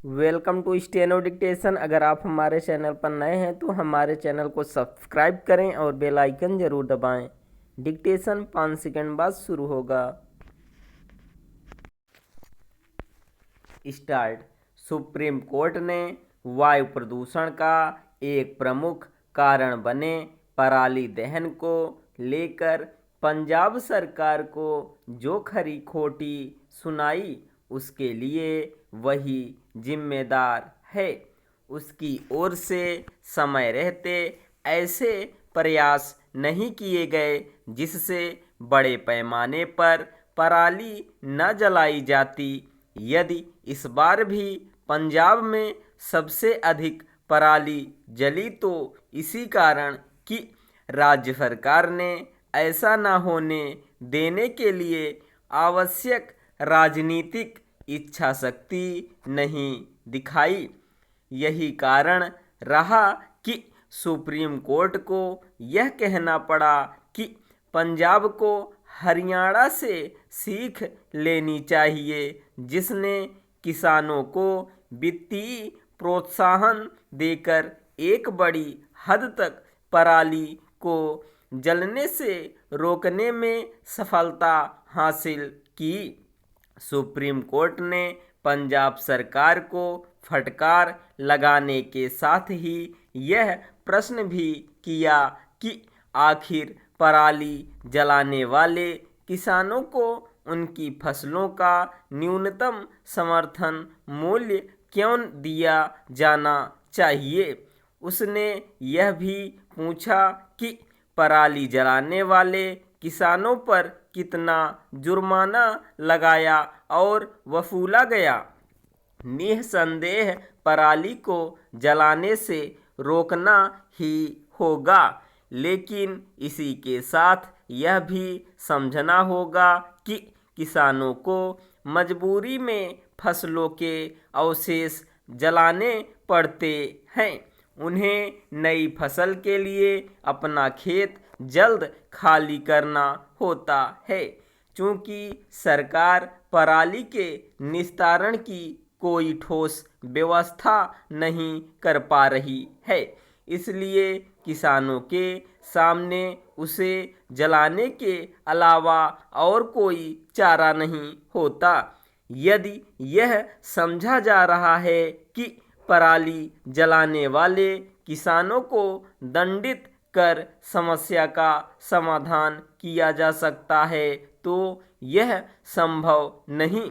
Welcome to steno dictation. अगर आप हमारे चैनल पर नए हैं तो हमारे चैनल को सब्सक्राइब करें और बेल आइकन ज़रूर दबाएं। डिक्टेशन 5 सेकंड बाद शुरू होगा। स्टार्ट। सुप्रीम कोर्ट ने वायु प्रदूषण का एक प्रमुख कारण बने पराली दहन को लेकर पंजाब सरकार को जो खरी खोटी सुनाई, उसके लिए वही जिम्मेदार है। उसकी ओर से समय रहते ऐसे प्रयास नहीं किए गए जिससे बड़े पैमाने पर पराली न जलाई जाती। यदि इस बार भी पंजाब में सबसे अधिक पराली जली तो इसी कारण कि राज्य सरकार ने ऐसा न होने देने के लिए आवश्यक राजनीतिक इच्छा शक्ति नहीं दिखाई। यही कारण रहा कि सुप्रीम कोर्ट को यह कहना पड़ा कि पंजाब को हरियाणा से सीख लेनी चाहिए, जिसने किसानों को वित्तीय प्रोत्साहन देकर एक बड़ी हद तक पराली को जलने से रोकने में सफलता हासिल की। सुप्रीम कोर्ट ने पंजाब सरकार को फटकार लगाने के साथ ही यह प्रश्न भी किया कि आखिर पराली जलाने वाले किसानों को उनकी फसलों का न्यूनतम समर्थन मूल्य क्यों दिया जाना चाहिए। उसने यह भी पूछा कि पराली जलाने वाले किसानों पर कितना जुर्माना लगाया और वसूला गया। निस्संदेह पराली को जलाने से रोकना ही होगा, लेकिन इसी के साथ यह भी समझना होगा कि किसानों को मजबूरी में फसलों के अवशेष जलाने पड़ते हैं। उन्हें नई फसल के लिए अपना खेत जल्द खाली करना होता है। चूँकि सरकार पराली के निस्तारण की कोई ठोस व्यवस्था नहीं कर पा रही है, इसलिए किसानों के सामने उसे जलाने के अलावा और कोई चारा नहीं होता। यदि यह समझा जा रहा है कि पराली जलाने वाले किसानों को दंडित कर समस्या का समाधान किया जा सकता है, तो यह संभव नहीं।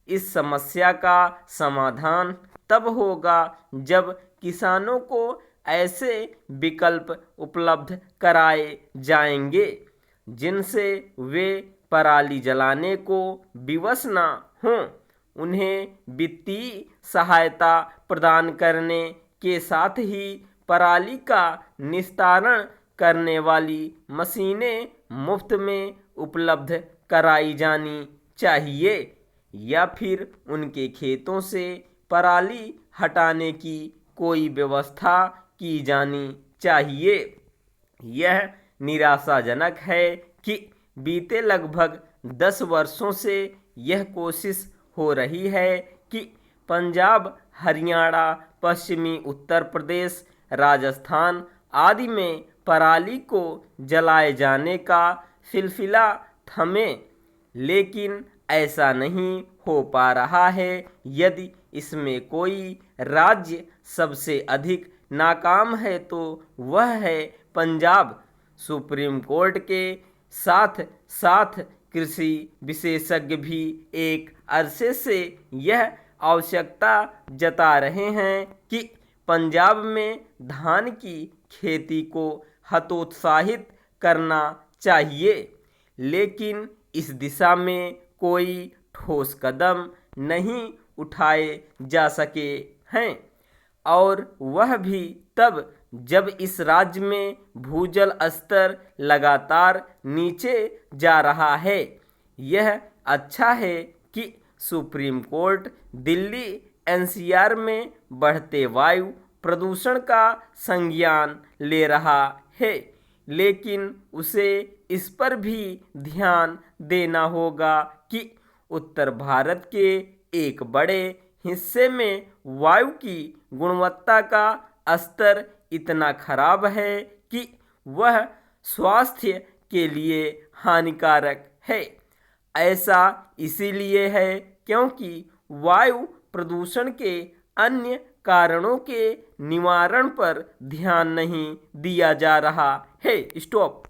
इस समस्या का समाधान तब होगा जब किसानों को ऐसे विकल्प उपलब्ध कराए जाएंगे जिनसे वे पराली जलाने को विवश न हों। उन्हें वित्तीय सहायता प्रदान करने के साथ ही पराली का निस्तारण करने वाली मशीनें मुफ्त में उपलब्ध कराई जानी चाहिए, या फिर उनके खेतों से पराली हटाने की कोई व्यवस्था की जानी चाहिए। यह निराशाजनक है कि बीते लगभग 10 वर्षों से यह कोशिश हो रही है कि पंजाब, हरियाणा, पश्चिमी उत्तर प्रदेश, राजस्थान आदि में पराली को जलाए जाने का सिलसिला थमे, लेकिन ऐसा नहीं हो पा रहा है। यदि इसमें कोई राज्य सबसे अधिक नाकाम है तो वह है पंजाब। सुप्रीम कोर्ट के साथ साथ कृषि विशेषज्ञ भी एक अरसे से यह आवश्यकता जता रहे हैं कि पंजाब में धान की खेती को हतोत्साहित करना चाहिए, लेकिन इस दिशा में कोई ठोस कदम नहीं उठाए जा सके हैं, और वह भी तब जब इस राज्य में भूजल स्तर लगातार नीचे जा रहा है। यह अच्छा है कि सुप्रीम कोर्ट दिल्ली एनसीआर में बढ़ते वायु प्रदूषण का संज्ञान ले रहा है, लेकिन उसे इस पर भी ध्यान देना होगा कि उत्तर भारत के एक बड़े हिस्से में वायु की गुणवत्ता का स्तर इतना खराब है कि वह स्वास्थ्य के लिए हानिकारक है। ऐसा इसीलिए है क्योंकि वायु प्रदूषण के अन्य कारणों के निवारण पर ध्यान नहीं दिया जा रहा है। स्टॉप।